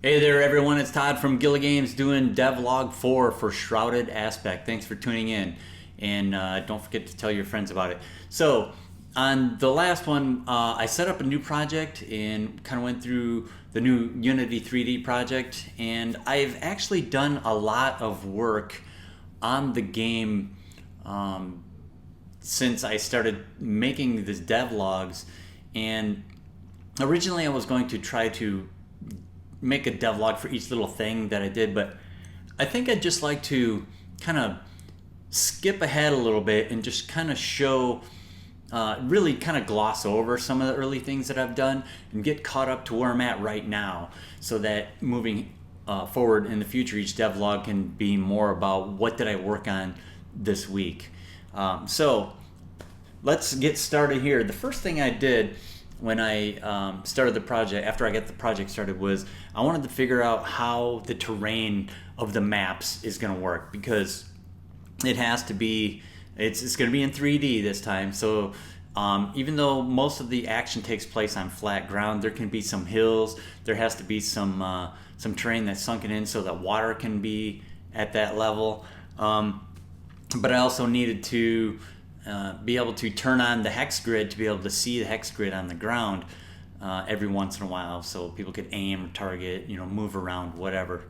Hey there, everyone. It's Todd from Gilla Games doing Devlog 4 for Shrouded Aspect. Thanks for tuning in. And don't forget to tell your friends about it. So, on the last one, I set up a new project and kind of went through the new Unity 3D project. And I've actually done a lot of work on the game since I started making these devlogs. And originally, I was going to try to make a devlog for each little thing that I did, but I think I'd just like to kind of skip ahead a little bit and just kind of show, really kind of gloss over some of the early things that I've done and get caught up to where I'm at right now, so that moving forward in the future, each devlog can be more about what did I work on this week. So let's get started here. The first thing I did when I started the project, after I got the project started, was I wanted to figure out how the terrain of the maps is going to work, because it has to be, it's going to be in 3D this time. So even though most of the action takes place on flat ground, there can be some hills. There has to be some terrain that's sunken in so that water can be at that level. But I also needed to be able to turn on the hex grid to be able to see the hex grid on the ground every once in a while, so people could aim or target, move around, whatever.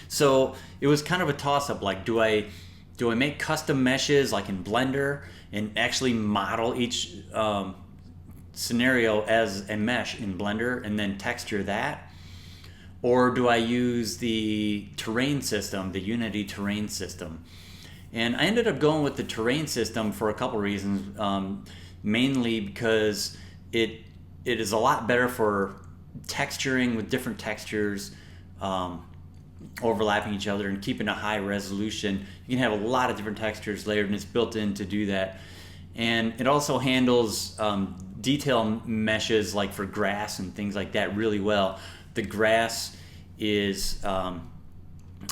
So it was kind of a toss-up. Like, do I make custom meshes like in Blender and actually model each scenario as a mesh in Blender and then texture that? Or do I use the terrain system, the Unity terrain system? And I ended up going with the terrain system for a couple reasons. Mainly because it is a lot better for texturing with different textures overlapping each other and keeping a high resolution. You can have a lot of different textures layered, and it's built in to do that. And it also handles detail meshes like for grass and things like that really well. The grass is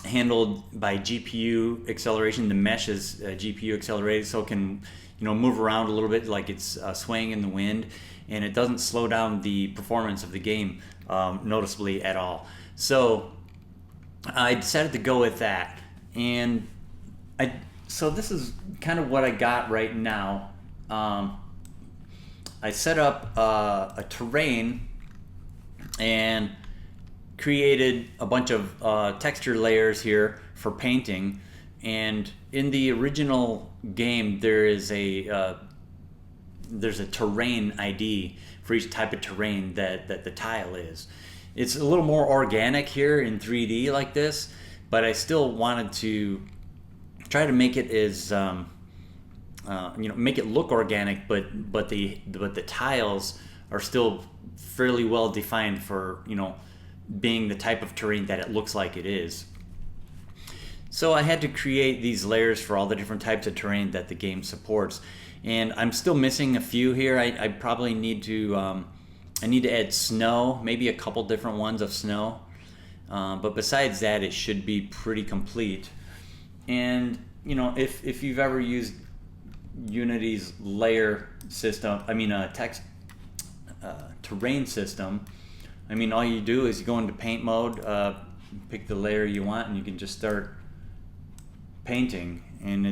handled by GPU acceleration. The mesh is GPU accelerated, so it can move around a little bit like it's swaying in the wind, and it doesn't slow down the performance of the game noticeably at all. So I decided to go with that, and so this is kind of what I got right now. I set up a terrain and created a bunch of texture layers here for painting. And in the original game, there's a terrain ID for each type of terrain that the tile is. It's a little more organic here in 3D like this, but I still wanted to try to make it as make it look organic, but the tiles are still fairly well defined for being the type of terrain that it looks like it is. So I had to create these layers for all the different types of terrain that the game supports, and I'm still missing a few here. I probably need to add snow, maybe a couple different ones of snow, but besides that, it should be pretty complete. And if you've ever used Unity's layer system, terrain system, all you do is you go into paint mode, pick the layer you want, and you can just start painting. And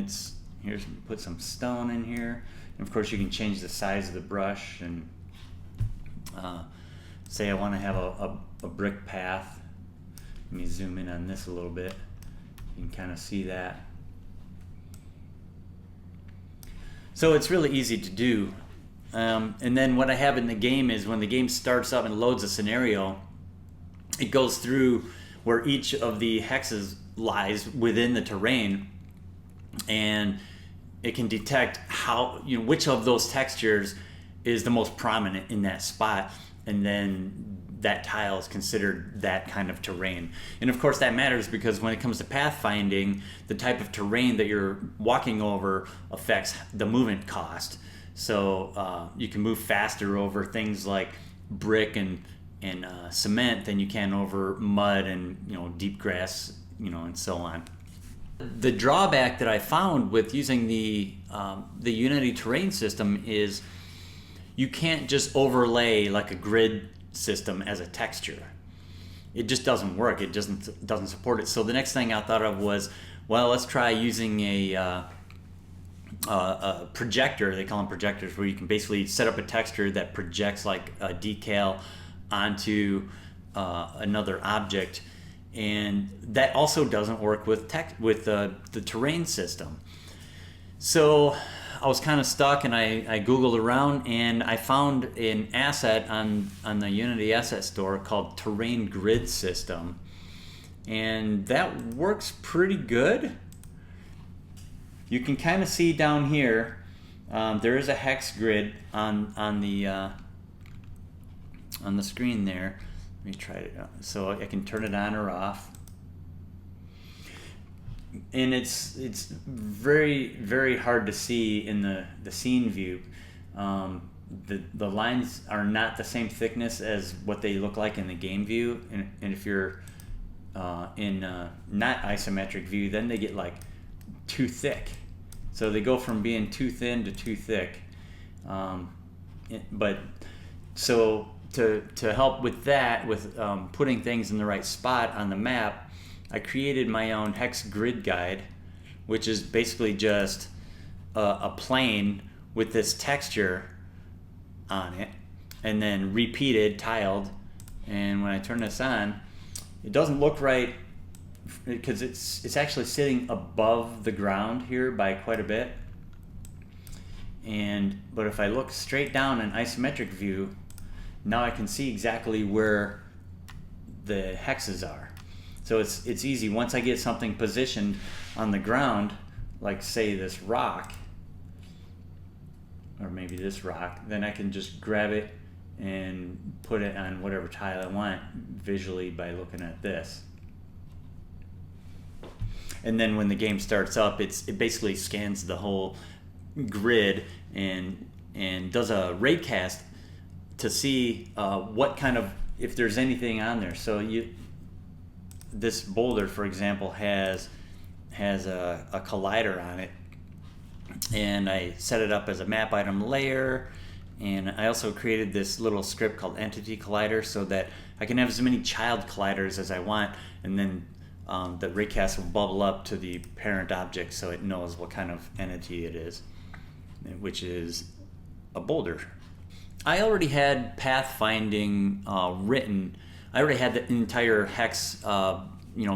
here's put some stone in here, and of course you can change the size of the brush, and say I want to have a brick path. Let me zoom in on this a little bit. You can kind of see that. So it's really easy to do. And then what I have in the game is when the game starts up and loads a scenario, it goes through where each of the hexes lies within the terrain, and it can detect which of those textures is the most prominent in that spot, and then that tile is considered that kind of terrain. And of course that matters, because when it comes to pathfinding, the type of terrain that you're walking over affects the movement cost. So you can move faster over things like brick and cement than you can over mud and deep grass, and so on. The drawback that I found with using the Unity terrain system is you can't just overlay like a grid system as a texture. it just doesn't work. It doesn't support it. So the next thing I thought of was, well, let's try using a projector. They call them projectors, where you can basically set up a texture that projects like a decal onto another object, and that also doesn't work with the terrain system. So I was kind of stuck, and I Googled around, and I found an asset on the Unity asset store called Terrain Grid System, and that works pretty good. You can kind of see down here, there is a hex grid on the screen there. Let me try it out. So I can turn it on or off. And it's very, very hard to see in the scene view. The lines are not the same thickness as what they look like in the game view. And if you're in not isometric view, then they get like too thick. So they go from being too thin to too thick. But so to help with that, with putting things in the right spot on the map, I created my own hex grid guide, which is basically just a plane with this texture on it, and then repeated, tiled. And when I turn this on, it doesn't look right because it's actually sitting above the ground here by quite a bit. But if I look straight down in isometric view, now I can see exactly where the hexes are. So it's easy. Once I get something positioned on the ground, like say this rock, or maybe this rock, then I can just grab it and put it on whatever tile I want visually by looking at this. And then when the game starts up, it basically scans the whole grid and does a raycast to see what kind of, if there's anything on there. So this boulder, for example, has a collider on it, and I set it up as a map item layer, and I also created this little script called Entity Collider so that I can have as many child colliders as I want, and then the raycast will bubble up to the parent object so it knows what kind of entity it is, which is a boulder. I already had pathfinding written. I already had the entire hex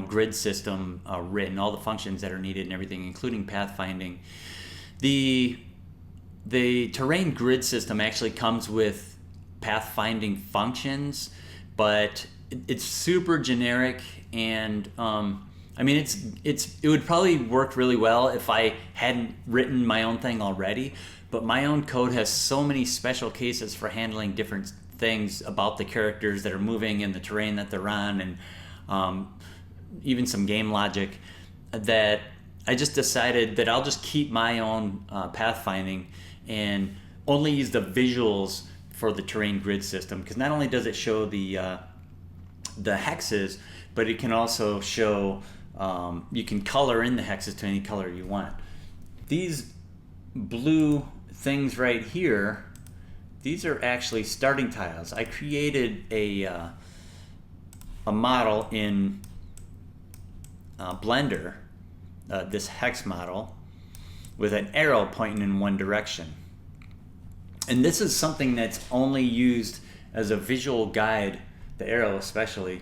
grid system written, all the functions that are needed and everything, including pathfinding. The terrain grid system actually comes with pathfinding functions, but it's super generic, and I mean it would probably work really well if I hadn't written my own thing already, but my own code has so many special cases for handling different things about the characters that are moving and the terrain that they're on, and even some game logic, that I just decided that I'll just keep my own pathfinding and only use the visuals for the terrain grid system, because not only does it show the hexes, but it can also show, you can color in the hexes to any color you want. These blue things right here, these are actually starting tiles. I created a model in Blender, this hex model, with an arrow pointing in one direction. And this is something that's only used as a visual guide, the arrow especially,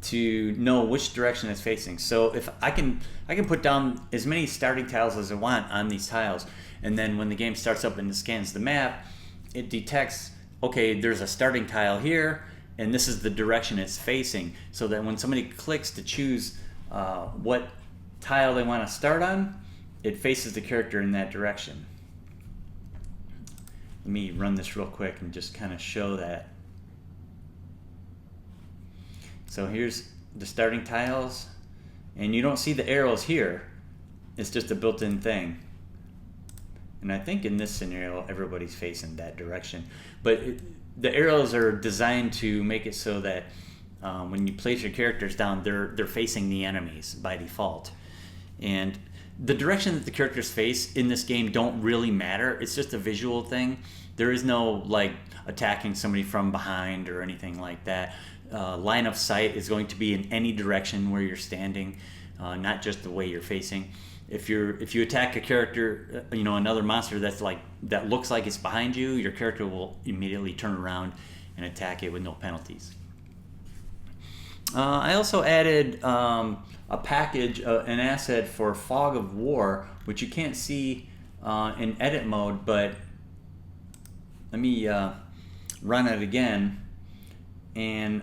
to know which direction it's facing. So if I can put down as many starting tiles as I want on these tiles, and then when the game starts up and it scans the map, it detects, okay, there's a starting tile here, and this is the direction it's facing, so that when somebody clicks to choose what tile they want to start on, it faces the character in that direction. Let me run this real quick and just kind of show that. So here's the starting tiles, and you don't see the arrows here. It's just a built-in thing. And I think in this scenario, everybody's facing that direction. But the arrows are designed to make it so that when you place your characters down, they're facing the enemies by default. And the direction that the characters face in this game don't really matter. It's just a visual thing. There is no like attacking somebody from behind or anything like that. Line of sight is going to be in any direction where you're standing, not just the way you're facing. If you attack a character, another monster that looks like it's behind you, your character will immediately turn around and attack it with no penalties. I also added a package, an asset for Fog of War, which you can't see in edit mode, but let me run it again. And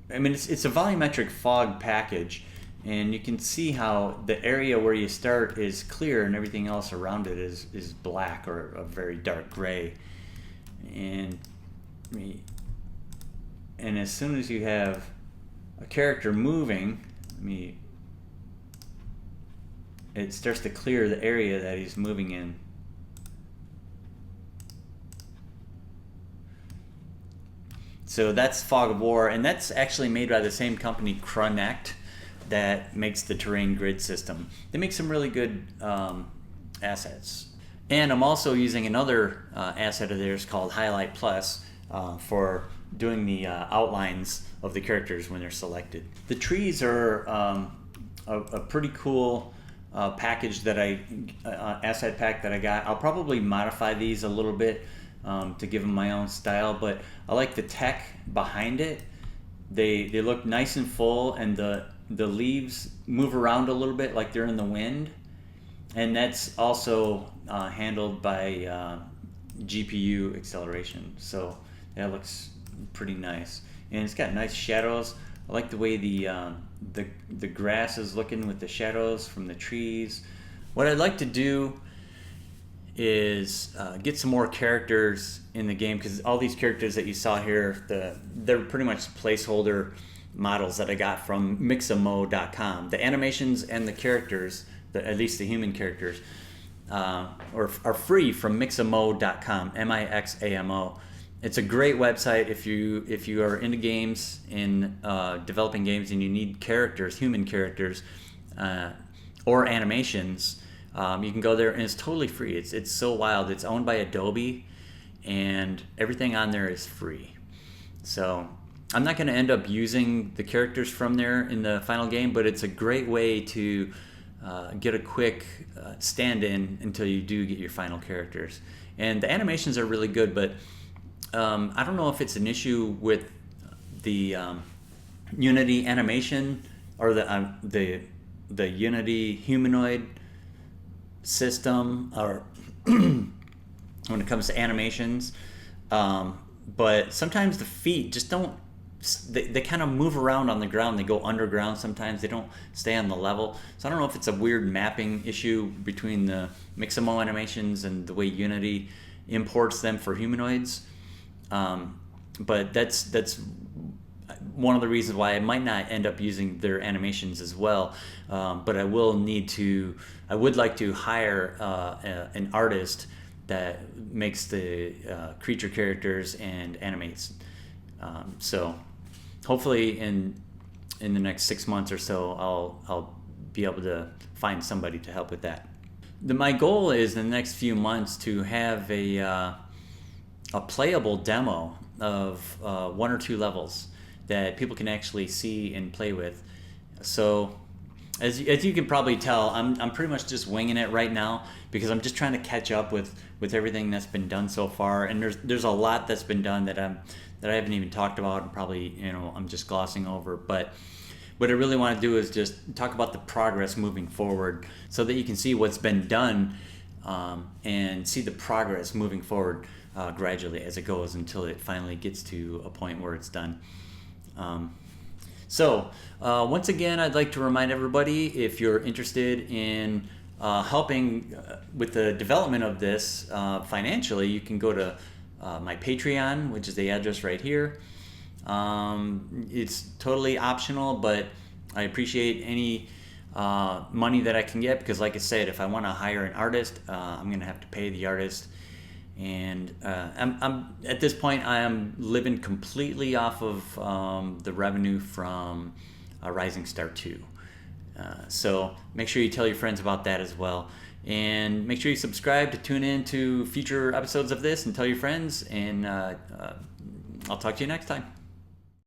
it's a volumetric fog package, and you can see how the area where you start is clear and everything else around it is black or a very dark gray. And as soon as you have a character moving, it starts to clear the area that he's moving in. So that's Fog of War, and that's actually made by the same company, Cronect, that makes the terrain grid system. They make some really good assets. And I'm also using another asset of theirs called Highlight Plus for doing the outlines of the characters when they're selected. The trees are a pretty cool package that asset pack that I got. I'll probably modify these a little bit to give them my own style, but I like the tech behind it. They look nice and full, and the leaves move around a little bit like they're in the wind, and that's also handled by GPU acceleration, so that looks pretty nice. And it's got nice shadows. I like the way the grass is looking with the shadows from the trees. What I'd like to do is get some more characters in the game, because all these characters that you saw here, they're pretty much placeholder models that I got from Mixamo.com. The animations and the characters, at least the human characters, are free from Mixamo.com, Mixamo. It's a great website if you are into games and developing games and you need characters, human characters, or animations. You can go there, and it's totally free. It's so wild. It's owned by Adobe, and everything on there is free. So I'm not going to end up using the characters from there in the final game, but it's a great way to get a quick stand-in until you do get your final characters. And the animations are really good, but I don't know if it's an issue with the Unity animation or the Unity humanoid system, or when it comes to animations, but sometimes the feet just don't, they kind of move around on the ground. They go underground sometimes. They don't stay on the level. So I don't know if it's a weird mapping issue between the Mixamo animations and the way Unity imports them for humanoids. But that's one of the reasons why I might not end up using their animations as well. But I would like to hire an artist that makes the creature characters and animates. So hopefully in the next 6 months or so, I'll be able to find somebody to help with that. My goal is in the next few months to have a playable demo of 1 or 2 levels that people can actually see and play with. So as you can probably tell, I'm pretty much just winging it right now, because I'm just trying to catch up with everything that's been done so far, and there's a lot that's been done that I haven't even talked about, and probably I'm just glossing over. But what I really want to do is just talk about the progress moving forward, so that you can see what's been done and see the progress moving forward gradually as it goes, until it finally gets to a point where it's done. So once again, I'd like to remind everybody, if you're interested in helping with the development of this financially, you can go to my Patreon, which is the address right here. It's totally optional, but I appreciate any money that I can get, because like I said, if I want to hire an artist, I'm going to have to pay the artist. And I'm at this point, I am living completely off of the revenue from Rising Star 2. So make sure you tell your friends about that as well. And make sure you subscribe to tune in to future episodes of this and tell your friends. And I'll talk to you next time.